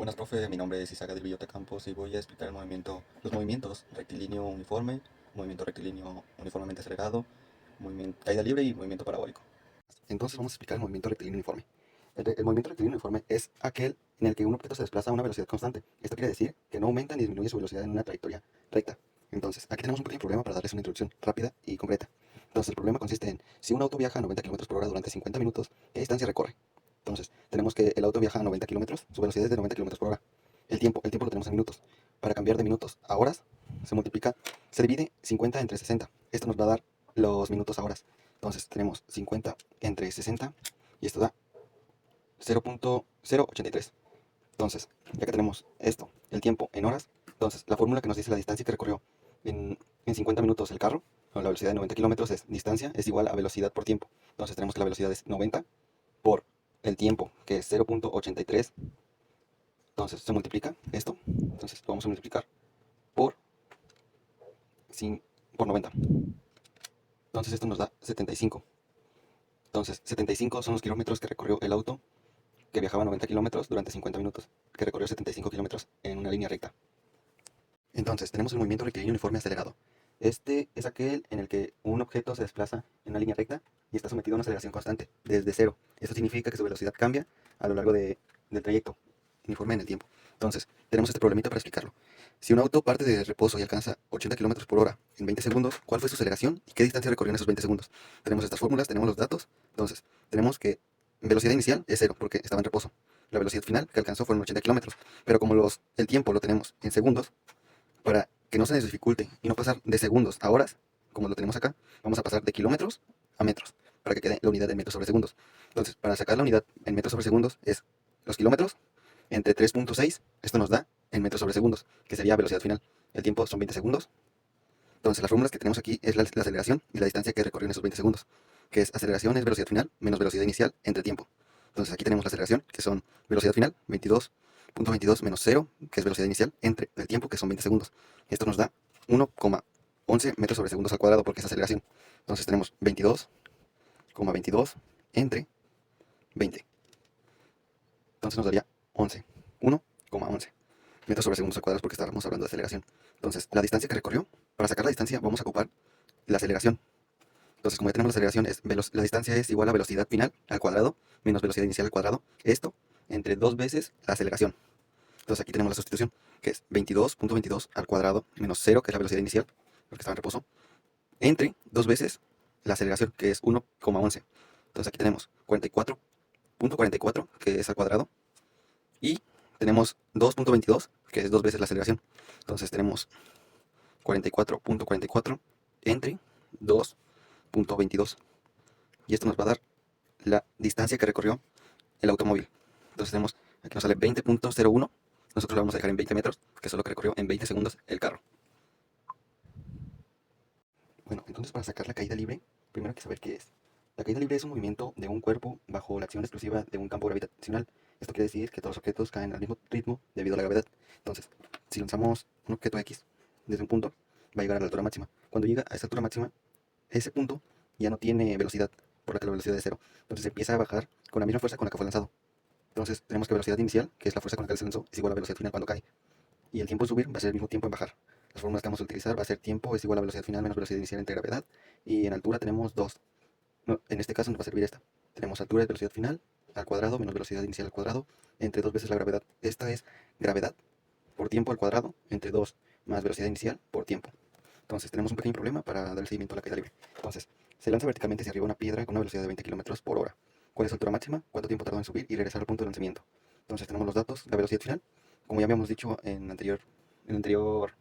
Buenas, profe. Mi nombre es Isaac del Villota Campos y voy a explicar los movimientos rectilíneo uniforme, movimiento rectilíneo uniformemente acelerado, caída libre y movimiento parabólico. Entonces vamos a explicar el movimiento rectilíneo uniforme. El movimiento rectilíneo uniforme es aquel en el que un objeto se desplaza a una velocidad constante. Esto quiere decir que no aumenta ni disminuye su velocidad en una trayectoria recta. Entonces, aquí tenemos un pequeño problema para darles una introducción rápida y concreta. Entonces, el problema consiste en, si un auto viaja a 90 km por hora durante 50 minutos, ¿qué distancia recorre? Entonces, tenemos que el auto viaja a 90 kilómetros, su velocidad es de 90 kilómetros por hora. El tiempo lo tenemos en minutos. Para cambiar de minutos a horas, se divide 50 entre 60. Esto nos va a dar los minutos a horas. Entonces, tenemos 50 entre 60 y esto da 0.083. Entonces, ya que tenemos esto, el tiempo en horas, entonces la fórmula que nos dice la distancia que recorrió en 50 minutos el carro, con la velocidad de 90 kilómetros, es distancia es igual a velocidad por tiempo. Entonces tenemos que la velocidad es 90 por el tiempo, que es 0.83. Entonces se multiplica esto. Entonces lo vamos a multiplicar por, por 90. Entonces esto nos da 75. Entonces 75 son los kilómetros que recorrió el auto que viajaba 90 kilómetros durante 50 minutos, que recorrió 75 kilómetros en una línea recta. Entonces tenemos el movimiento rectilíneo uniforme acelerado. Este es aquel en el que un objeto se desplaza en una línea recta y está sometido a una aceleración constante, desde cero. Esto significa que su velocidad cambia a lo largo del trayecto, uniforme en el tiempo. Entonces, tenemos este problemita para explicarlo. Si un auto parte de reposo y alcanza 80 km por hora en 20 segundos, ¿cuál fue su aceleración y qué distancia recorrió en esos 20 segundos? Tenemos estas fórmulas, tenemos los datos. Entonces, tenemos que velocidad inicial es cero porque estaba en reposo. La velocidad final que alcanzó fueron 80 kilómetros. Pero como el tiempo lo tenemos en segundos, para que no se nos dificulte y no pasar de segundos a horas, como lo tenemos acá, vamos a pasar de kilómetros a metros, para que quede la unidad en metros sobre segundos. Entonces, para sacar la unidad en metros sobre segundos es los kilómetros entre 3.6, esto nos da en metros sobre segundos, que sería velocidad final. El tiempo son 20 segundos. Entonces, las fórmulas que tenemos aquí es la aceleración y la distancia que recorrió en esos 20 segundos, que es aceleración es velocidad final menos velocidad inicial entre tiempo. Entonces, aquí tenemos la aceleración, que son velocidad final, 22.22 menos 0, que es velocidad inicial, entre el tiempo, que son 20 segundos. Esto nos da 1,11 metros sobre segundos al cuadrado, porque es aceleración. Entonces, tenemos 22,22 entre 20. Entonces, nos daría 11. 1,11 metros sobre segundos al cuadrado, porque estábamos hablando de aceleración. Entonces, la distancia que recorrió, para sacar la distancia, vamos a ocupar la aceleración. Entonces, como ya tenemos la aceleración, la distancia es igual a velocidad final al cuadrado menos velocidad inicial al cuadrado. Esto entre dos veces la aceleración. Entonces, aquí tenemos la sustitución, que es 22.22 al cuadrado menos 0, que es la velocidad inicial, porque estaba en reposo, entre dos veces la aceleración, que es 1,11. Entonces, aquí tenemos 44.44, que es al cuadrado, y tenemos 2.22, que es dos veces la aceleración. Entonces, tenemos 44.44 entre 2.22. Y esto nos va a dar la distancia que recorrió el automóvil. Entonces tenemos, aquí nos sale 20.01. Nosotros lo vamos a dejar en 20 metros, que es lo que recorrió en 20 segundos el carro. Bueno, entonces para sacar la caída libre, primero hay que saber qué es. La caída libre es un movimiento de un cuerpo bajo la acción exclusiva de un campo gravitacional. Esto quiere decir que todos los objetos caen al mismo ritmo debido a la gravedad. Entonces, si lanzamos un objeto X desde un punto, va a llegar a la altura máxima. Cuando llega a esa altura máxima, ese punto ya no tiene velocidad, por la que la velocidad es cero. Entonces empieza a bajar con la misma fuerza con la que fue lanzado. Entonces tenemos que velocidad inicial, que es la fuerza con la que se lanzó, es igual a velocidad final cuando cae. Y el tiempo en subir va a ser el mismo tiempo en bajar. Las fórmulas que vamos a utilizar va a ser tiempo es igual a velocidad final menos velocidad inicial entre gravedad. Y en altura tenemos 2. No, en este caso nos va a servir esta. Tenemos altura es velocidad final al cuadrado menos velocidad inicial al cuadrado entre dos veces la gravedad. Esta es gravedad por tiempo al cuadrado entre 2 más velocidad inicial por tiempo. Entonces tenemos un pequeño problema para dar el seguimiento a la caída libre. Entonces, se lanza verticalmente hacia arriba una piedra con una velocidad de 20 kilómetros por hora. ¿Cuál es su altura máxima? ¿Cuánto tiempo tardó en subir y regresar al punto de lanzamiento? Entonces tenemos los datos, la velocidad final, como ya habíamos dicho en el anterior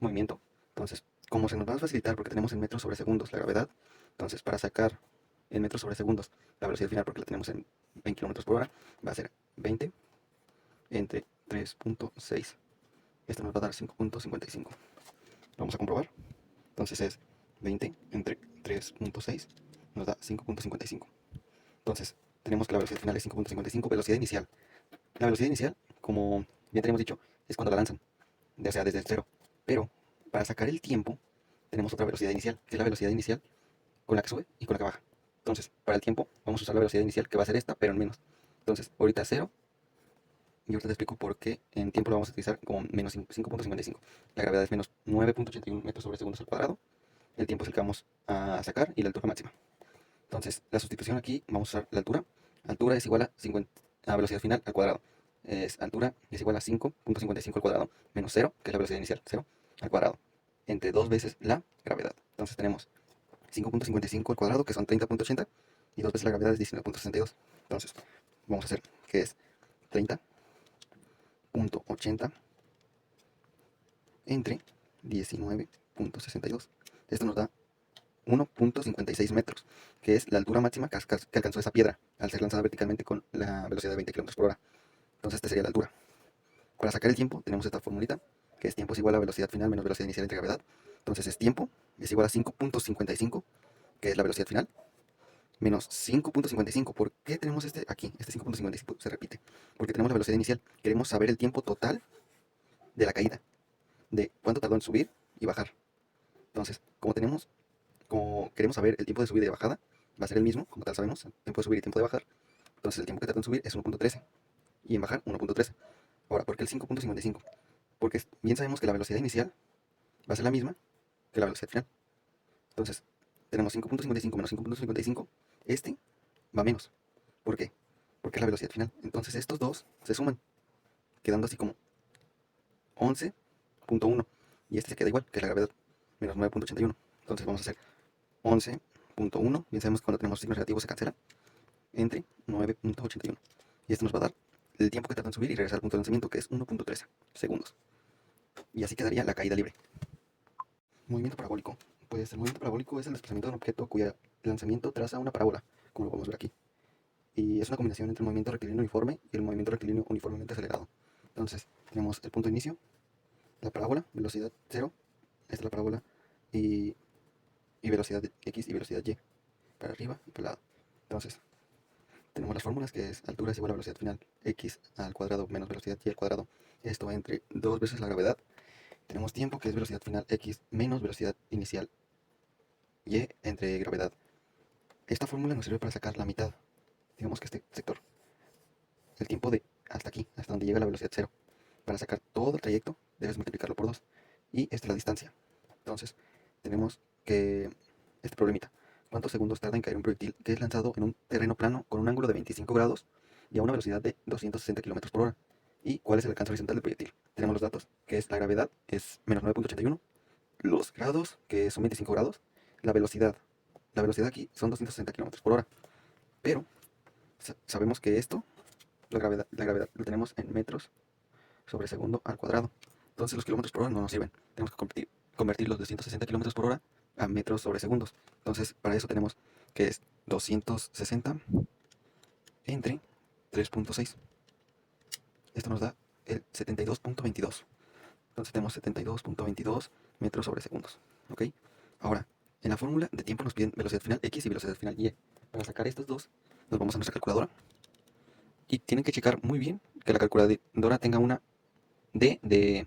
movimiento. Entonces, como se nos va a facilitar porque tenemos en metros sobre segundos la gravedad, entonces para sacar en metros sobre segundos la velocidad final, porque la tenemos en 20 kilómetros por hora, va a ser 20 entre 3.6. Esto nos va a dar 5.55. Vamos a comprobar. Entonces es 20 entre 3.6 nos da 5.55. Entonces tenemos que la velocidad final es 5.55, velocidad inicial. La velocidad inicial, como ya tenemos dicho, es cuando la lanzan, ya sea desde el cero. Pero para sacar el tiempo tenemos otra velocidad inicial, que es la velocidad inicial con la que sube y con la que baja. Entonces, para el tiempo vamos a usar la velocidad inicial, que va a ser esta, pero en menos. Entonces, ahorita 0 Y ahorita te explico por qué en tiempo lo vamos a utilizar como menos 5.55. La gravedad es menos 9.81 metros sobre segundos al cuadrado. El tiempo es el que vamos a sacar y la altura máxima. Entonces, la sustitución aquí, vamos a usar la altura. Altura es igual a, 50, a velocidad final al cuadrado. Altura es igual a 5.55 al cuadrado menos 0, que es la velocidad inicial, 0 al cuadrado, entre 2 veces la gravedad. Entonces tenemos 5.55 al cuadrado, que son 30.80, y 2 veces la gravedad es 19.62. Entonces, vamos a hacer que es 30.80 entre 19.62. Esto nos da 1.56 metros, que es la altura máxima que alcanzó esa piedra al ser lanzada verticalmente con la velocidad de 20 km por hora. Entonces, esta sería la altura. Para sacar el tiempo, tenemos esta formulita, que es tiempo es igual a velocidad final menos velocidad inicial entre gravedad. Entonces, es tiempo es igual a 5.55, que es la velocidad final, menos 5.55. ¿Por qué tenemos este aquí? Este 5.55 se repite. Porque tenemos la velocidad inicial. Queremos saber el tiempo total de la caída, de cuánto tardó en subir y bajar. Entonces, como queremos saber el tiempo de subida y de bajada, va a ser el mismo, como tal sabemos, el tiempo de subir y tiempo de bajar. Entonces el tiempo que tardó en subir es 1.13 y en bajar 1.13. Ahora, ¿por qué el 5.55? Porque bien sabemos que la velocidad inicial va a ser la misma que la velocidad final. Entonces, tenemos 5.55 menos 5.55. Este va menos. ¿Por qué? Porque es la velocidad final. Entonces estos dos se suman, quedando así como 11.1. Y este se queda igual, que es la gravedad, menos 9.81. Entonces vamos a hacer 11.1, bien sabemos que cuando tenemos signos negativos se cancela, entre 9.81. Y esto nos va a dar el tiempo que tarda en subir y regresar al punto de lanzamiento, que es 1.13 segundos. Y así quedaría la caída libre. Movimiento parabólico. Pues el movimiento parabólico es el desplazamiento de un objeto cuyo lanzamiento traza una parábola, como lo podemos ver aquí. Y es una combinación entre el movimiento rectilíneo uniforme y el movimiento rectilíneo uniformemente acelerado. Entonces, tenemos el punto de inicio, la parábola, velocidad 0, esta es la parábola, y, y velocidad x y velocidad y, para arriba y para el lado. Entonces, tenemos las fórmulas, que es altura es igual a velocidad final x al cuadrado menos velocidad y al cuadrado. Esto entre 2 veces la gravedad. Tenemos tiempo, que es velocidad final x menos velocidad inicial y entre gravedad. Esta fórmula nos sirve para sacar la mitad, digamos que este sector, el tiempo de hasta aquí, hasta donde llega la velocidad 0. Para sacar todo el trayecto debes multiplicarlo por 2. Y esta es la distancia. Entonces, tenemos que este problemita. ¿Cuántos segundos tarda en caer un proyectil que es lanzado en un terreno plano con un ángulo de 25 grados y a una velocidad de 260 km por hora? ¿Y cuál es el alcance horizontal del proyectil? Tenemos los datos, que es la gravedad, es menos 9.81, los grados, que son 25 grados, la velocidad. La velocidad aquí son 260 km por hora. Pero sabemos que esto, la gravedad lo tenemos en metros sobre segundo al cuadrado. Entonces los kilómetros por hora no nos sirven. Tenemos que convertir los 260 kilómetros por hora a metros sobre segundos. Entonces para eso tenemos que es 260 entre 3.6. Esto nos da el 72.22. Entonces tenemos 72.22 metros sobre segundos. ¿Ok? Ahora, en la fórmula de tiempo nos piden velocidad final x y velocidad final y. Para sacar estos dos, nos vamos a nuestra calculadora. Y tienen que checar muy bien que la calculadora tenga una D de...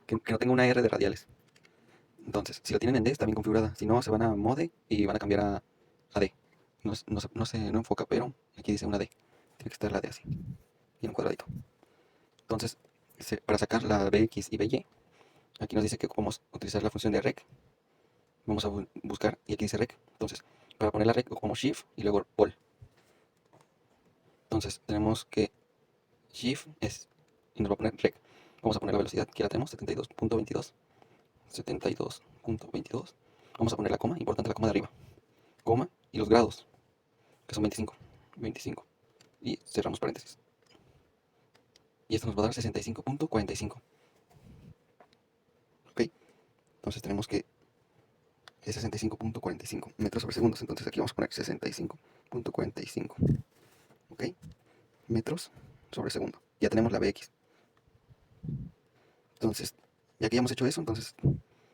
que no tenga una R de radiales. Entonces, si la tienen en D, está bien configurada. Si no, se van a mode y van a cambiar a D. No enfoca, pero aquí dice una D. Tiene que estar la D así. Y en un cuadradito. Entonces, para sacar la Bx y By, aquí nos dice que ocupamos utilizar la función de rec. Vamos a buscar, y aquí dice rec. Entonces, para poner la rec ocupamos shift y luego pol. Entonces, tenemos que shift es, y nos va a poner rec. Vamos a poner la velocidad, que la tenemos, 72.22. 72.22. Vamos a poner la coma, importante la coma de arriba. Coma y los grados, que son 25. 25. Y cerramos paréntesis. Y esto nos va a dar 65.45. ¿Ok? Entonces tenemos que es 65.45 metros sobre segundos. Entonces aquí vamos a poner 65.45. ¿Ok? Metros sobre segundo. Ya tenemos la Bx. Entonces, ya que ya hemos hecho eso, entonces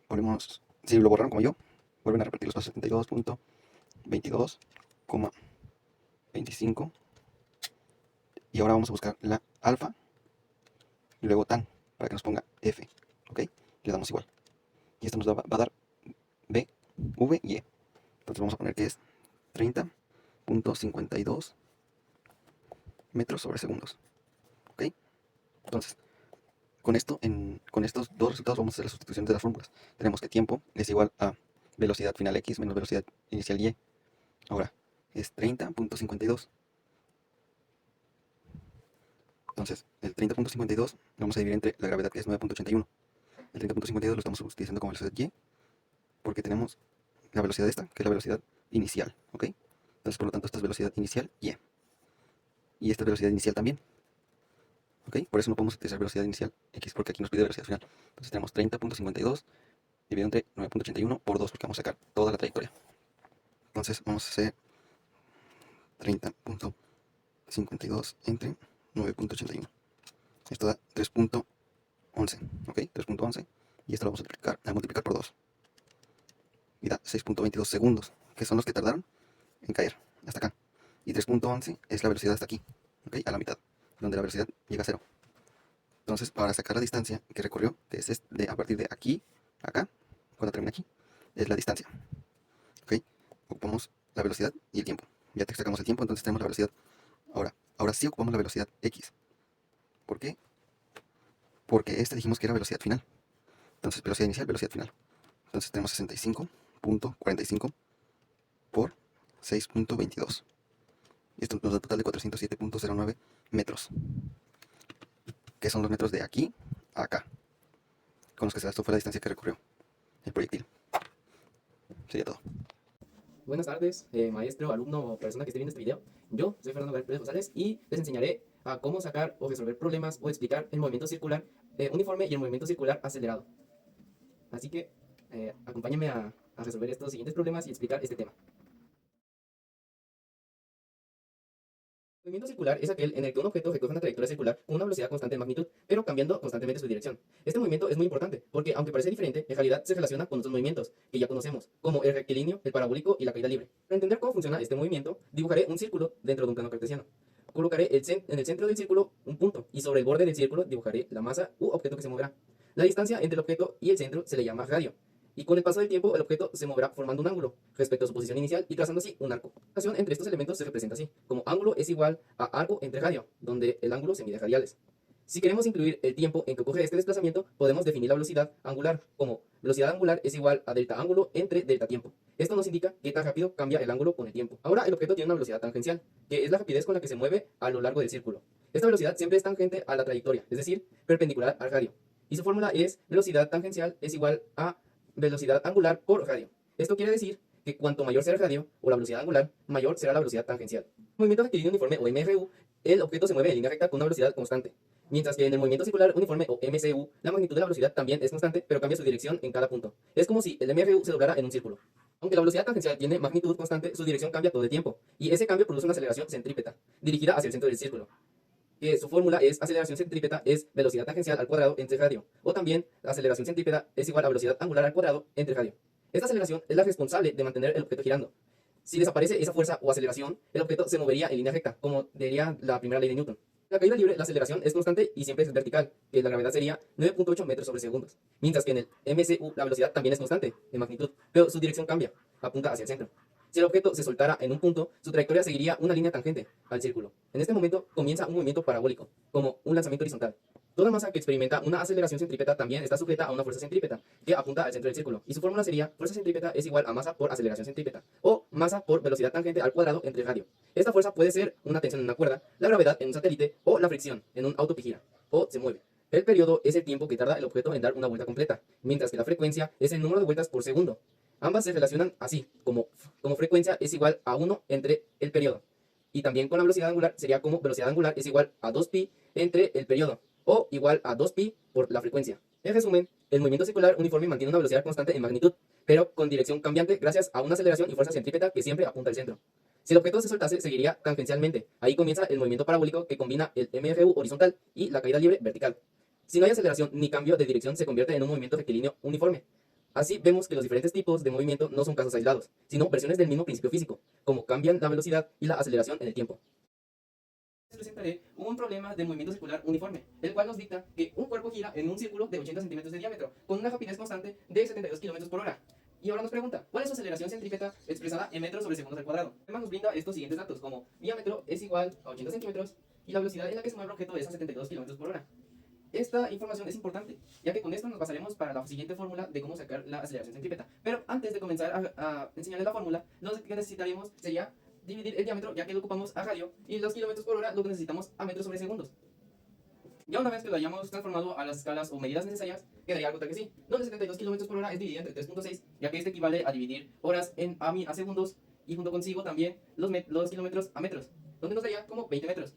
ponemos, si lo borraron como yo, vuelven a repetir los pasos: 72.22, 25. Y ahora vamos a buscar la alfa y luego tan, para que nos ponga f. ¿Ok? Le damos igual. Y esto nos va a dar b, v y e. Entonces vamos a poner que es 30.52 metros sobre segundos. ¿Ok? Entonces, con estos dos resultados vamos a hacer la sustitución de las fórmulas. Tenemos que tiempo es igual a velocidad final x menos velocidad inicial y. Ahora, es 30.52. Entonces, el 30.52 lo vamos a dividir entre la gravedad, que es 9.81. El 30.52 lo estamos utilizando como velocidad y, porque tenemos la velocidad esta, que es la velocidad inicial, ¿ok? Entonces, por lo tanto, esta es velocidad inicial y. Y esta es velocidad inicial también, ¿ok? Por eso no podemos utilizar velocidad inicial x, porque aquí nos pide velocidad final. Entonces tenemos 30.52 dividido entre 9.81 por 2, porque vamos a sacar toda la trayectoria. Entonces vamos a hacer 30.52 entre 9.81. Esto da 3.11, ¿ok? 3.11. Y esto lo vamos a multiplicar por 2. Y da 6.22 segundos, que son los que tardaron en caer hasta acá. Y 3.11 es la velocidad hasta aquí, ¿ok? A la mitad, donde la velocidad llega a 0. Entonces, para sacar la distancia que recorrió, que es a partir de aquí a acá, cuando termina aquí, es la distancia. ¿Ok? Ocupamos la velocidad y el tiempo. Ya te sacamos el tiempo, entonces tenemos la velocidad. Ahora sí ocupamos la velocidad x. ¿Por qué? Porque dijimos que era velocidad final. Entonces, velocidad inicial, velocidad final. Entonces tenemos 65.45 por 6.22. Y esto nos da un total de 407.09 metros. Que son los metros de aquí a acá. Con los que esto fue la distancia que recorrió el proyectil. Sería todo. Buenas tardes, maestro, alumno o persona que esté viendo este video. Yo soy Fernando Pérez González y les enseñaré a cómo sacar o resolver problemas o explicar el movimiento circular uniforme y el movimiento circular acelerado. Así que acompáñenme a resolver estos siguientes problemas y explicar este tema. El movimiento circular es aquel en el que un objeto recorre una trayectoria circular con una velocidad constante de magnitud, pero cambiando constantemente su dirección. Este movimiento es muy importante porque, aunque parece diferente, en realidad se relaciona con otros movimientos que ya conocemos, como el rectilíneo, el parabólico y la caída libre. Para entender cómo funciona este movimiento, dibujaré un círculo dentro de un plano cartesiano. Colocaré en el centro del círculo un punto y sobre el borde del círculo dibujaré la masa u objeto que se moverá. La distancia entre el objeto y el centro se le llama radio. Y con el paso del tiempo, el objeto se moverá formando un ángulo respecto a su posición inicial y trazando así un arco. La relación entre estos elementos se representa así, como ángulo es igual a arco entre radio, donde el ángulo se mide en radiales. Si queremos incluir el tiempo en que ocurre este desplazamiento, podemos definir la velocidad angular como velocidad angular es igual a delta ángulo entre delta tiempo. Esto nos indica qué tan rápido cambia el ángulo con el tiempo. Ahora el objeto tiene una velocidad tangencial, que es la rapidez con la que se mueve a lo largo del círculo. Esta velocidad siempre es tangente a la trayectoria, es decir, perpendicular al radio. Y su fórmula es velocidad tangencial es igual a velocidad angular por radio. Esto quiere decir que cuanto mayor sea el radio o la velocidad angular, mayor será la velocidad tangencial. En el movimiento rectilíneo uniforme o MRU, el objeto se mueve en línea recta con una velocidad constante. Mientras que en el movimiento circular uniforme o MCU, la magnitud de la velocidad también es constante, pero cambia su dirección en cada punto. Es como si el MRU se doblara en un círculo. Aunque la velocidad tangencial tiene magnitud constante, su dirección cambia todo el tiempo, y ese cambio produce una aceleración centrípeta, dirigida hacia el centro del círculo. Que su fórmula es aceleración centrípeta es velocidad tangencial al cuadrado entre radio, o también la aceleración centrípeta es igual a velocidad angular al cuadrado entre radio. Esta aceleración es la responsable de mantener el objeto girando. Si desaparece esa fuerza o aceleración, el objeto se movería en línea recta, como diría la primera ley de Newton. En la caída libre, la aceleración es constante y siempre es vertical, que la gravedad sería 9.8 metros sobre segundos. Mientras que en el MCU la velocidad también es constante, de magnitud, pero su dirección cambia, apunta hacia el centro. Si el objeto se soltara en un punto, su trayectoria seguiría una línea tangente al círculo. En este momento comienza un movimiento parabólico, como un lanzamiento horizontal. Toda masa que experimenta una aceleración centrípeta también está sujeta a una fuerza centrípeta, que apunta al centro del círculo. Y su fórmula sería fuerza centrípeta es igual a masa por aceleración centrípeta, o masa por velocidad tangente al cuadrado entre radio. Esta fuerza puede ser una tensión en una cuerda, la gravedad en un satélite, o la fricción en un auto que gira, o se mueve. El periodo es el tiempo que tarda el objeto en dar una vuelta completa, mientras que la frecuencia es el número de vueltas por segundo. Ambas se relacionan así, como frecuencia es igual a 1 entre el periodo. Y también con la velocidad angular sería como velocidad angular es igual a 2pi entre el periodo, o igual a 2pi por la frecuencia. En resumen, el movimiento circular uniforme mantiene una velocidad constante en magnitud, pero con dirección cambiante gracias a una aceleración y fuerza centrípeta que siempre apunta al centro. Si el objeto se soltase, seguiría tangencialmente. Ahí comienza el movimiento parabólico que combina el MRU horizontal y la caída libre vertical. Si no hay aceleración ni cambio de dirección, se convierte en un movimiento rectilíneo uniforme. Así vemos que los diferentes tipos de movimiento no son casos aislados, sino versiones del mismo principio físico, como cambian la velocidad y la aceleración en el tiempo. Les presentaré un problema de movimiento circular uniforme, el cual nos dicta que un cuerpo gira en un círculo de 80 centímetros de diámetro, con una rapidez constante de 72 km por hora. Y ahora nos pregunta, ¿cuál es su aceleración centrípeta expresada en metros sobre segundos al cuadrado? Además nos brinda estos siguientes datos, como diámetro es igual a 80 centímetros y la velocidad en la que se mueve el objeto es a 72 km por hora. esta información es importante, ya que con esto nos basaremos para la siguiente fórmula de cómo sacar la aceleración centrípeta. Pero antes de comenzar a enseñarles la fórmula, lo que necesitaríamos sería dividir el diámetro, ya que lo ocupamos a radio, y los kilómetros por hora lo que necesitamos a metros sobre segundos. Ya una vez que lo hayamos transformado a las escalas o medidas necesarias, quedaría algo tal que sí, donde 72 kilómetros por hora es dividido entre 3.6, ya que este equivale a dividir horas a segundos, y junto consigo también los kilómetros a metros, donde nos daría como 20 metros.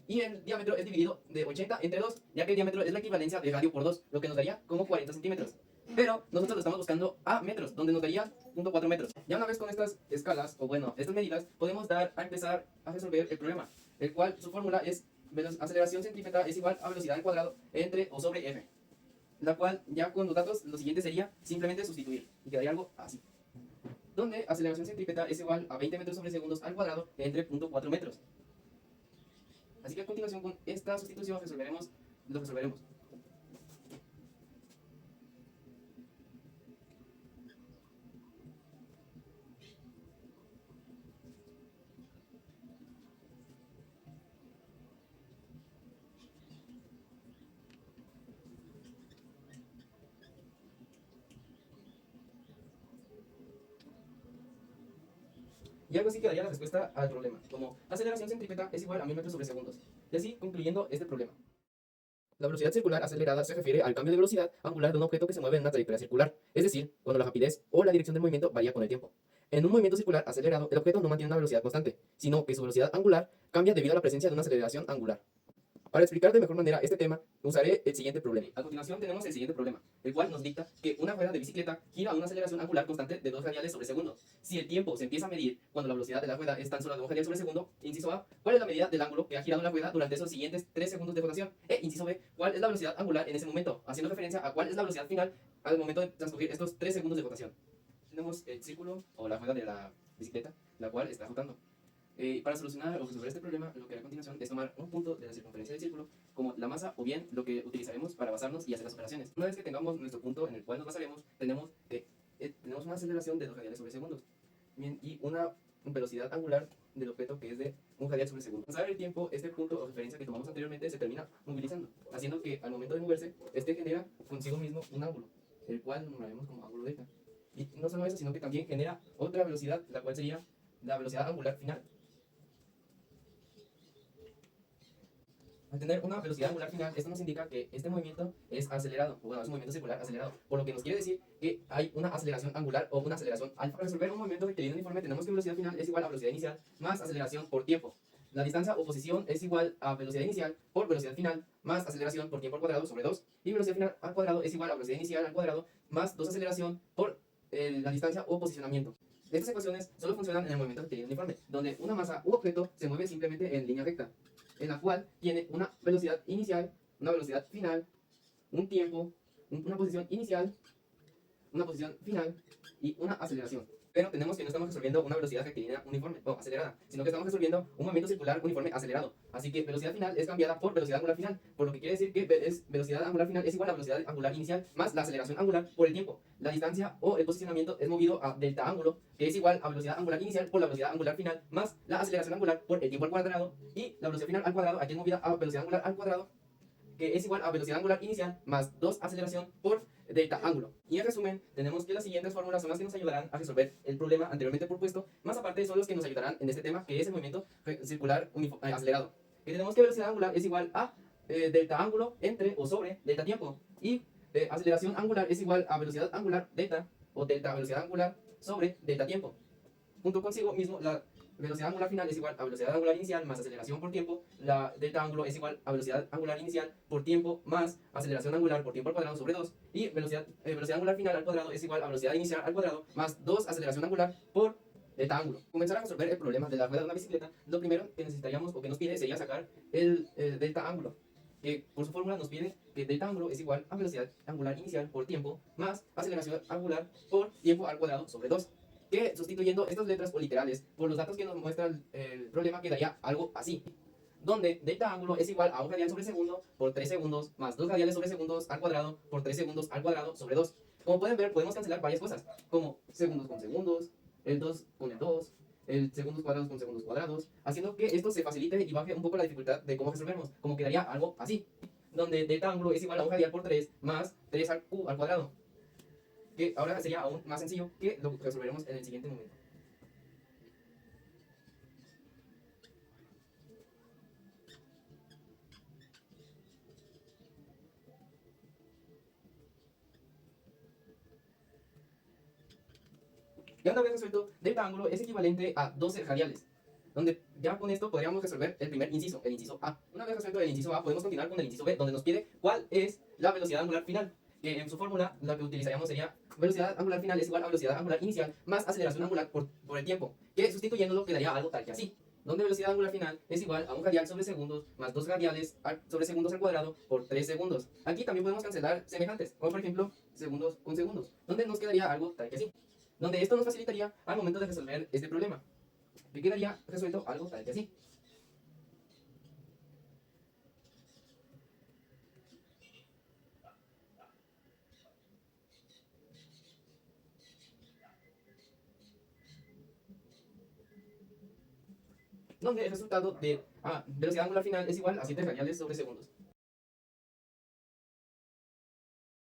Y el diámetro es dividido de 80 entre 2, ya que el diámetro es la equivalencia de radio por 2, lo que nos daría como 40 centímetros. Pero nosotros lo estamos buscando a metros, donde nos daría 0.4 metros. Ya una vez con estas escalas, o bueno, estas medidas, podemos empezar a resolver el problema, el cual su fórmula es aceleración centrípeta es igual a velocidad al cuadrado entre o sobre f. La cual ya con los datos, lo siguiente sería simplemente sustituir, y quedaría algo así. Donde aceleración centrípeta es igual a 20 metros sobre segundos al cuadrado entre 0.4 metros. Así que a continuación con esta sustitución lo resolveremos. Y algo así quedaría la respuesta al problema, como aceleración centrípeta es igual a 1000 metros sobre segundos. Y así concluyendo este problema. La velocidad circular acelerada se refiere al cambio de velocidad angular de un objeto que se mueve en una trayectoria circular, es decir, cuando la rapidez o la dirección del movimiento varía con el tiempo. En un movimiento circular acelerado, el objeto no mantiene una velocidad constante, sino que su velocidad angular cambia debido a la presencia de una aceleración angular. Para explicar de mejor manera este tema, usaré el siguiente problema. A continuación tenemos el siguiente problema, el cual nos dicta que una rueda de bicicleta gira a una aceleración angular constante de 2 radiales sobre segundo. Si el tiempo se empieza a medir cuando la velocidad de la rueda es tan solo 2 radiales sobre segundo, inciso A, ¿cuál es la medida del ángulo que ha girado la rueda durante esos siguientes 3 segundos de rotación? E inciso B, ¿cuál es la velocidad angular en ese momento? Haciendo referencia a cuál es la velocidad final al momento de transcurrir estos 3 segundos de rotación. Tenemos el círculo o la rueda de la bicicleta, la cual está rotando. Para solucionar o resolver este problema, lo que haré a continuación es tomar un punto de la circunferencia del círculo como la masa o bien lo que utilizaremos para basarnos y hacer las operaciones. Una vez que tengamos nuestro punto en el cual nos basaremos, tenemos una aceleración de 2 radiales sobre segundos bien, y una velocidad angular del objeto que es de 1 radial sobre segundo. Al pasar el tiempo, este punto o referencia que tomamos anteriormente se termina movilizando, haciendo que al momento de moverse, este genera consigo mismo un ángulo, el cual nombraremos como ángulo delta. Y no solo eso, sino que también genera otra velocidad, la cual sería la velocidad angular final. Al tener una velocidad angular final, esto nos indica que este movimiento es acelerado, o bueno, es un movimiento circular acelerado, por lo que nos quiere decir que hay una aceleración angular o una aceleración alfa. Para resolver un movimiento rectilíneo uniforme, tenemos que velocidad final es igual a velocidad inicial más aceleración por tiempo. La distancia o posición es igual a velocidad inicial por velocidad final más aceleración por tiempo al cuadrado sobre 2, y velocidad final al cuadrado es igual a velocidad inicial al cuadrado más 2 aceleración por la distancia o posicionamiento. Estas ecuaciones solo funcionan en el movimiento rectilíneo uniforme, donde una masa u objeto se mueve simplemente en línea recta, en la cual tiene una velocidad inicial, una velocidad final, un tiempo, una posición inicial, una posición final y una aceleración. Pero tenemos que no estamos resolviendo una velocidad rectilínea uniforme o acelerada, sino que estamos resolviendo un movimiento circular uniforme acelerado. Así que velocidad final es cambiada por velocidad angular final, por lo que quiere decir que velocidad angular final es igual a velocidad angular inicial más la aceleración angular por el tiempo. La distancia o el posicionamiento es movido a delta ángulo, que es igual a velocidad angular inicial por la velocidad angular final más la aceleración angular por el tiempo al cuadrado, y la velocidad final al cuadrado aquí es movida a velocidad angular al cuadrado, que es igual a velocidad angular inicial más 2 aceleración por delta ángulo. Y en resumen, tenemos que las siguientes fórmulas son las que nos ayudarán a resolver el problema anteriormente propuesto, más aparte son los que nos ayudarán en este tema, que es el movimiento circular acelerado. Que tenemos que velocidad angular es igual a delta ángulo entre o sobre delta tiempo, y aceleración angular es igual a velocidad angular delta o delta velocidad angular sobre delta tiempo. Junto consigo mismo, la velocidad angular final es igual a velocidad angular inicial más aceleración por tiempo. La delta ángulo es igual a velocidad angular inicial por tiempo más aceleración angular por tiempo al cuadrado sobre 2. Y velocidad angular final al cuadrado es igual a velocidad inicial al cuadrado más 2 aceleración angular por delta ángulo. Comenzar a resolver el problema de la rueda de una bicicleta, lo primero que necesitaríamos o que nos pide sería sacar el delta ángulo, que por su fórmula nos pide que delta ángulo es igual a velocidad angular inicial por tiempo más aceleración angular por tiempo al cuadrado sobre 2. Que sustituyendo estas letras o literales por los datos que nos muestra el problema, quedaría algo así, donde delta ángulo es igual a 1 radial sobre segundo por 3 segundos más 2 radiales sobre segundos al cuadrado por 3 segundos al cuadrado sobre 2. Como pueden ver, podemos cancelar varias cosas, como segundos con segundos, el 2 con el 2, el segundos cuadrados con segundos cuadrados, haciendo que esto se facilite y baje un poco la dificultad de cómo resolvemos, como quedaría algo así, donde delta ángulo es igual a un radial por 3 más 3 al cuadrado, que ahora sería aún más sencillo, que lo resolveremos en el siguiente momento. Ya una vez resuelto, delta ángulo es equivalente a 12 radiales, donde ya con esto podríamos resolver el primer inciso, el inciso A. Una vez resuelto el inciso A, podemos continuar con el inciso B, donde nos pide cuál es la velocidad angular final, que en su fórmula la que utilizaríamos sería velocidad angular final es igual a velocidad angular inicial más aceleración angular por el tiempo, que sustituyéndolo quedaría algo tal que así, donde velocidad angular final es igual a un radial sobre segundos más 2 radiales sobre segundos al cuadrado por 3 segundos. Aquí también podemos cancelar semejantes, como por ejemplo segundos con segundos, donde nos quedaría algo tal que así, donde esto nos facilitaría al momento de resolver este problema, que quedaría resuelto algo tal que así. Donde el resultado de velocidad angular final es igual a 7 radiales sobre segundos.